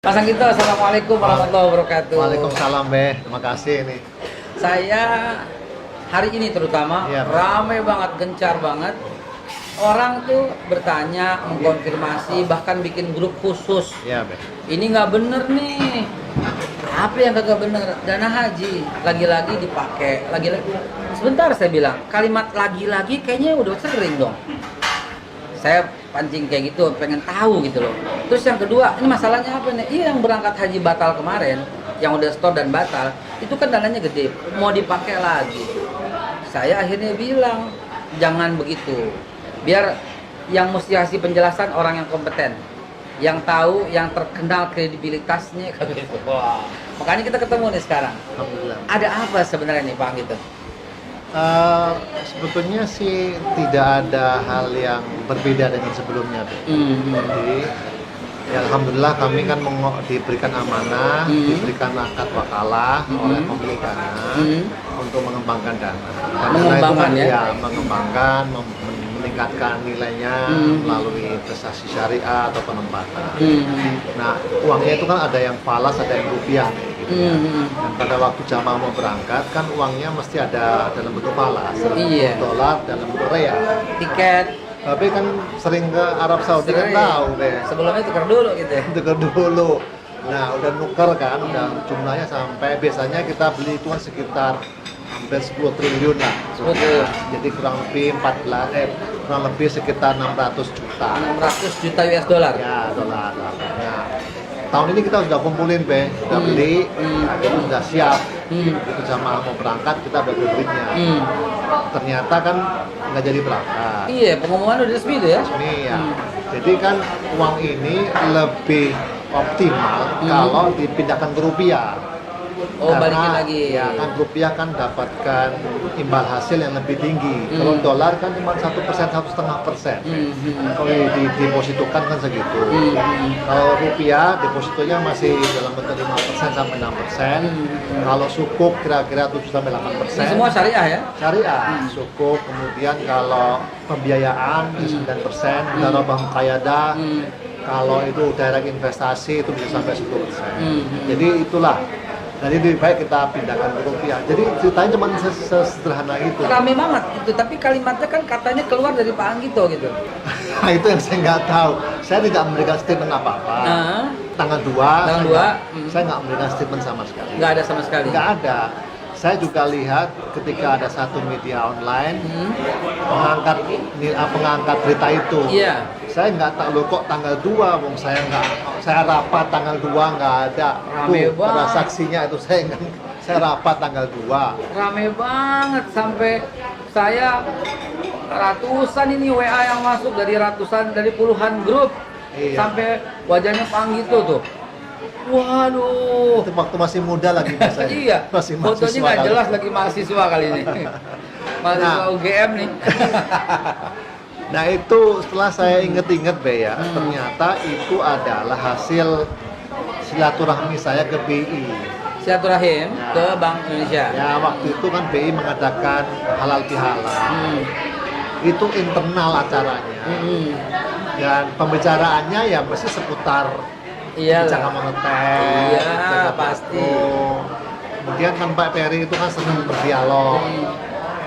Mas Anggito, Assalamualaikum warahmatullahi wabarakatuh. Waalaikumsalam, Beh. Terima kasih nih. Saya hari ini terutama Iya, Beh. ramai banget, gencar banget. Orang tuh bertanya, mengkonfirmasi, bahkan bikin grup khusus. Iya, Beh. Ini nggak bener nih. Apa yang kagak bener? Dana haji lagi-lagi dipakai, lagi-lagi. Sebentar saya bilang, kalimat lagi-lagi kayaknya udah sering dong. Saya pancing kayak gitu, pengen tahu gitu loh. Terus yang kedua, ini masalahnya apa nih? Iya, yang berangkat haji batal kemarin, yang udah store dan batal, itu kan dananya gede, mau dipakai lagi. Saya akhirnya bilang, jangan begitu. Biar yang mesti kasih penjelasan orang yang kompeten, yang tahu, yang terkenal kredibilitasnya. Wah. Makanya kita ketemu nih sekarang. Alhamdulillah. Ada apa sebenarnya nih Pak gitu? Sebetulnya sih tidak ada hal yang berbeda dengan sebelumnya, Beh. Jadi, ya alhamdulillah kami kan diberikan amanah, diberikan akad wakalah oleh pemilik dana untuk mengembangkan dana. Dan Mengembangkan dana itu ya? mengembangkan, meningkatkan nilainya melalui investasi syariah atau penempatan. Nah, uangnya itu kan ada yang falas, ada yang rupiah, gitu ya. Dan pada waktu jamaah mau berangkat kan uangnya mesti ada dalam bentuk falas, dalam Iya. bentuk dolar, dalam bentuk real. Tiket Tapi kan sering ke Arab Saudi kan sering. tahu deh. Sebelumnya tukar dulu gitu ya. Tuker dulu. Nah, udah nuker kan, udah jumlahnya sampai biasanya kita beli itu kan sekitar hampir 10 triliun lah. 10 triliun. Jadi kurang lebih sekitar 600 juta. 600 juta US dollar. Ya, dolar. Nah, tahun ini kita sudah kumpulin, Be. Udah beli, kita sudah siap. Itu jamaah mau berangkat, kita udah beli duitnya. Ternyata kan nggak jadi berangkat. Iya, pengumuman udah resmi itu ya. Ini ya. Jadi kan uang ini lebih optimal kalau dipindahkan ke rupiah. Oh, balikin lagi. Ya kan rupiah kan dapatkan imbal hasil yang lebih tinggi. Kalau dolar kan cuma 1%, 1,5%. Kalau didepositokan kan segitu. Kalau rupiah depositonya masih dalam bentuk 5% sampai 6%. Kalau sukuk kira-kira 7 sampai Ini 8%. semua syariah ya? Syariah, sukuk, kemudian kalau pembiayaan bisa 9%, darabah muqayyadah, kalau itu direct investasi itu bisa sampai 10%. Jadi itulah. Jadi lebih baik kita pindahkan ke rupiah. Jadi ceritanya cuma sesederhana itu. Rame banget itu, tapi kalimatnya kan katanya keluar dari Pak Anggito gitu. Nah, itu yang saya nggak tahu. Saya tidak memberikan statement apa-apa. Nah, Tanggal 2, Tanggal 2, saya nggak memberikan statement sama sekali. nggak ada sama sekali. Nggak ada. Saya juga lihat ketika ada satu media online pengangkat berita itu. Iya. Saya nggak tahu loh kok tanggal 2, wong saya rapat tanggal 2 nggak ada. Rame Tuh, pada banget. saksinya itu saya rapat tanggal 2. Rame banget sampai saya ratusan ini WA yang masuk dari puluhan grup. Iya. Sampai wajahnya Pak Anggito tuh. Waduh. Itu waktu masih muda lagi biasanya. Iya. Masih Fotonya mahasiswa nggak kali. jelas lagi mahasiswa kali ini. Mahasiswa Nah. UGM nih. Nah itu setelah saya inget-inget Be ya, ternyata itu adalah hasil silaturahmi saya ke BI. Silaturahim Ya. ke Bank Indonesia. Ya waktu itu kan BI mengadakan halal bihalal. Itu internal acaranya. Dan pembicaraannya ya mesti seputar Iya kebijakan lah. moneter, Iya, kebijakan pasti. makro. Kemudian kan Pak Peri itu kan senang berdialog.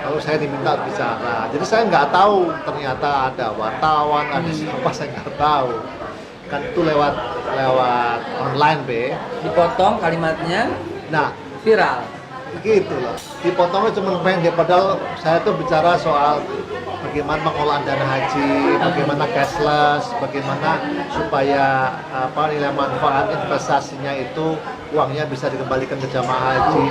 Lalu saya diminta bicara. Jadi saya nggak tahu ternyata ada wartawan, ada siapa saya nggak tahu. Kan itu lewat online Be. Dipotong kalimatnya, Nah viral. gitu loh. Dipotongnya cuma pendek. Padahal saya tuh bicara soal bagaimana pengelolaan dana haji, bagaimana cashless, bagaimana supaya nilai manfaat investasinya itu uangnya bisa dikembalikan ke jamaah haji.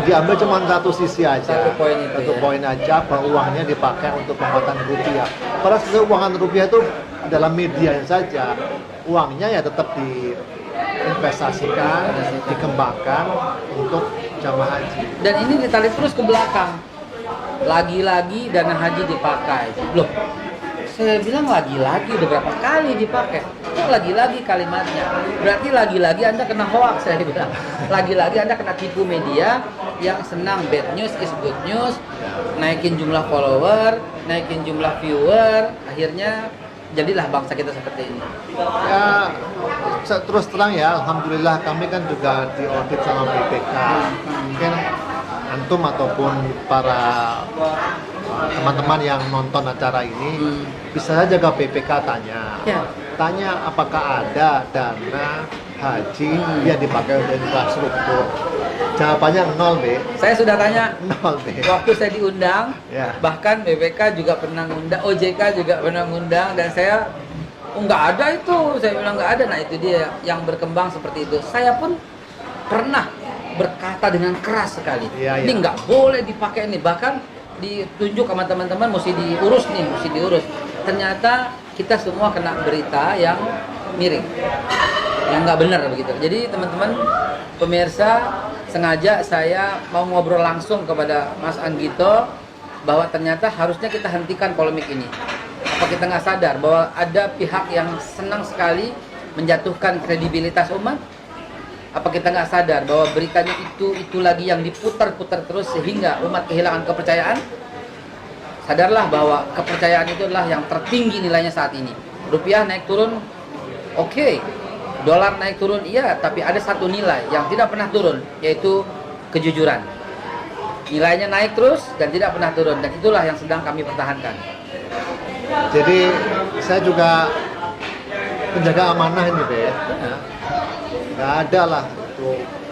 Diambil cuma satu sisi aja, Satu poin itu satu ya. poin aja bahwa uangnya dipakai untuk penguatan rupiah. Padahal keuangan rupiah itu dalam media saja, uangnya ya tetap diinvestasikan, dikembangkan untuk jamaah haji. Dan ini ditarik terus ke belakang. Lagi-lagi dana haji dipakai. Loh, saya bilang lagi-lagi udah berapa kali dipakai? Oh, lagi-lagi kalimatnya. Berarti lagi-lagi Anda kena hoax, saya bilang. Lagi-lagi Anda kena tipu media yang senang bad news is good news, naikin jumlah follower, naikin jumlah viewer, akhirnya jadilah bangsa kita seperti ini. Ya, terus terang ya, alhamdulillah kami kan juga diaudit sama BPK. Mungkin antum ataupun para teman-teman yang nonton acara ini bisa saja ke BPK tanya apakah ada dana haji yang dipakai untuk infrastruktur. Jawabannya 0, B. Saya sudah tanya 0, B. waktu saya diundang, Ya. bahkan BPK juga pernah ngundang, OJK juga pernah ngundang, dan saya nggak ada itu, saya bilang nggak ada. Nah itu dia yang berkembang seperti itu. Saya pun pernah berkata dengan keras sekali, Iya, ini iya. nggak boleh dipakai ini, bahkan ditunjuk sama teman-teman mesti diurus nih, mesti diurus. Ternyata kita semua kena berita yang miring, yang nggak benar begitu. Jadi teman-teman pemirsa, sengaja saya mau ngobrol langsung kepada Mas Anggito bahwa ternyata harusnya kita hentikan polemik ini. Apa kita nggak sadar bahwa ada pihak yang senang sekali menjatuhkan kredibilitas umat? Apa kita nggak sadar bahwa beritanya itu lagi yang diputar-putar terus sehingga umat kehilangan kepercayaan? Sadarlah bahwa kepercayaan itu adalah yang tertinggi nilainya saat ini. Rupiah naik turun, oke. Dolar naik turun, iya. Tapi ada satu nilai yang tidak pernah turun, yaitu kejujuran. Nilainya naik terus dan tidak pernah turun. Dan itulah yang sedang kami pertahankan. Jadi saya juga penjaga amanah ini, Be. Ya. Nggak ada lah itu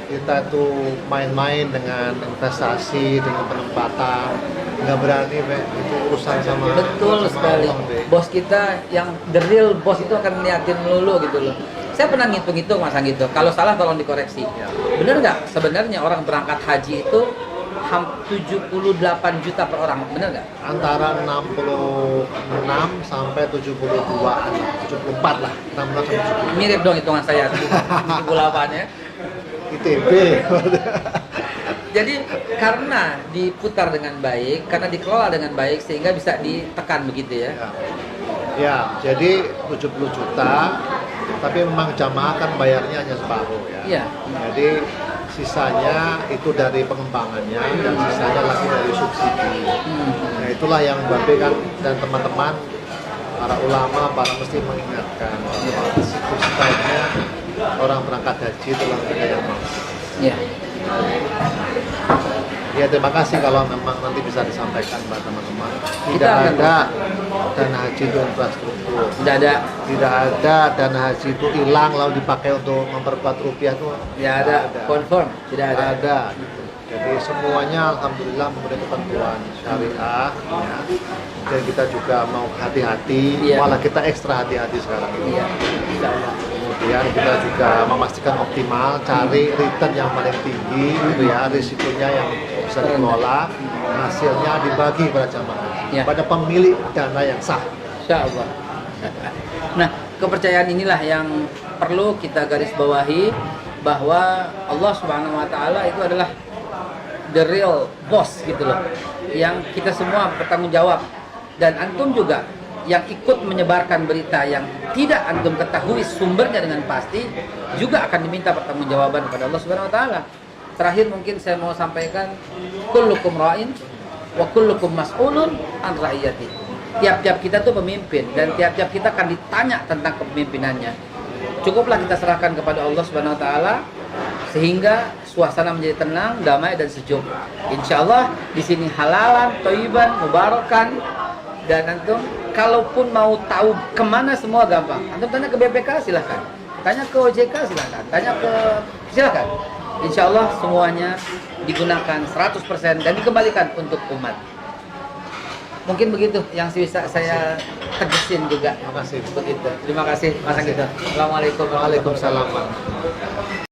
kita tuh main-main dengan investasi, dengan penempatan. Nggak berani, Be. Itu urusan sama Betul sama sekali. Allah, Be. Bos kita yang the real bos itu akan niatin melulu gitu loh. Saya pernah ngitung-ngitung Mas Anggito. Kalau salah tolong dikoreksi. Ya. Bener nggak? Sebenarnya orang berangkat haji itu 78 juta per orang. Bener nggak? Antara 66 sampai 72-an, 74 lah, 16 sampai 74. Mirip dong hitungan saya 78 ya. ITB. Jadi karena diputar dengan baik, karena dikelola dengan baik sehingga bisa ditekan begitu ya. Ya, jadi 70 juta, tapi memang jamaah kan bayarnya hanya separuh ya. Iya. Jadi sisanya itu dari pengembangannya dan sisanya lagi dari subsidi. Nah itulah yang Babe kan dan teman-teman, para ulama, para mesti mengingatkan bahwa sebaiknya orang berangkat haji itulah mereka yang mampu. Iya. Ya terima kasih kalau memang nanti bisa disampaikan Mbak teman-teman. Kita Tidak akan ada dana haji untuk infrastruktur. Tidak ada. Tidak ada dana haji itu hilang lalu dipakai untuk memperkuat rupiah itu. Tidak ada. Confirm. Tidak ada. Ada. Gitu. Jadi semuanya alhamdulillah memenuhi ketentuan syariah. Ya. Dan kita juga mau hati-hati. Iya. Malah kita ekstra hati-hati sekarang ini. Iya. Insya Allah. Kemudian kita juga memastikan optimal, cari return yang paling tinggi, gitu ya, risikonya yang bisa dikelola, hasilnya dibagi pada jamaah, Ya. pada pemilik dana yang sah. Insya Allah. Nah, kepercayaan inilah yang perlu kita garis bawahi bahwa Allah Subhanahu wa taala itu adalah the real boss gitu loh. Yang kita semua bertanggung jawab, dan antum juga yang ikut menyebarkan berita yang tidak antum ketahui sumbernya dengan pasti juga akan diminta pertanggungjawaban kepada Allah Subhanahu wa taala. Terakhir mungkin saya mau sampaikan, kullukum ra'in wa kullukum mas'ulun an ra'iyati. Tiap-tiap kita tuh pemimpin dan tiap-tiap kita akan ditanya tentang kepemimpinannya. Cukuplah kita serahkan kepada Allah Subhanahu wa taala sehingga suasana menjadi tenang, damai dan sejuk. Insyaallah di sini halalan, thayyiban, mubarakan. Dan antum kalaupun mau tahu kemana semua gampang. Antum tanya ke BPK silahkan, tanya ke OJK silahkan, tanya ke silahkan. Insya Allah semuanya digunakan 100% dan dikembalikan untuk umat. Mungkin begitu yang bisa saya tegesin juga. Terima kasih. Begitu. Terima kasih Mas Anggito. Assalamualaikum warahmatullahi wabarakatuh. Waalaikumsalam.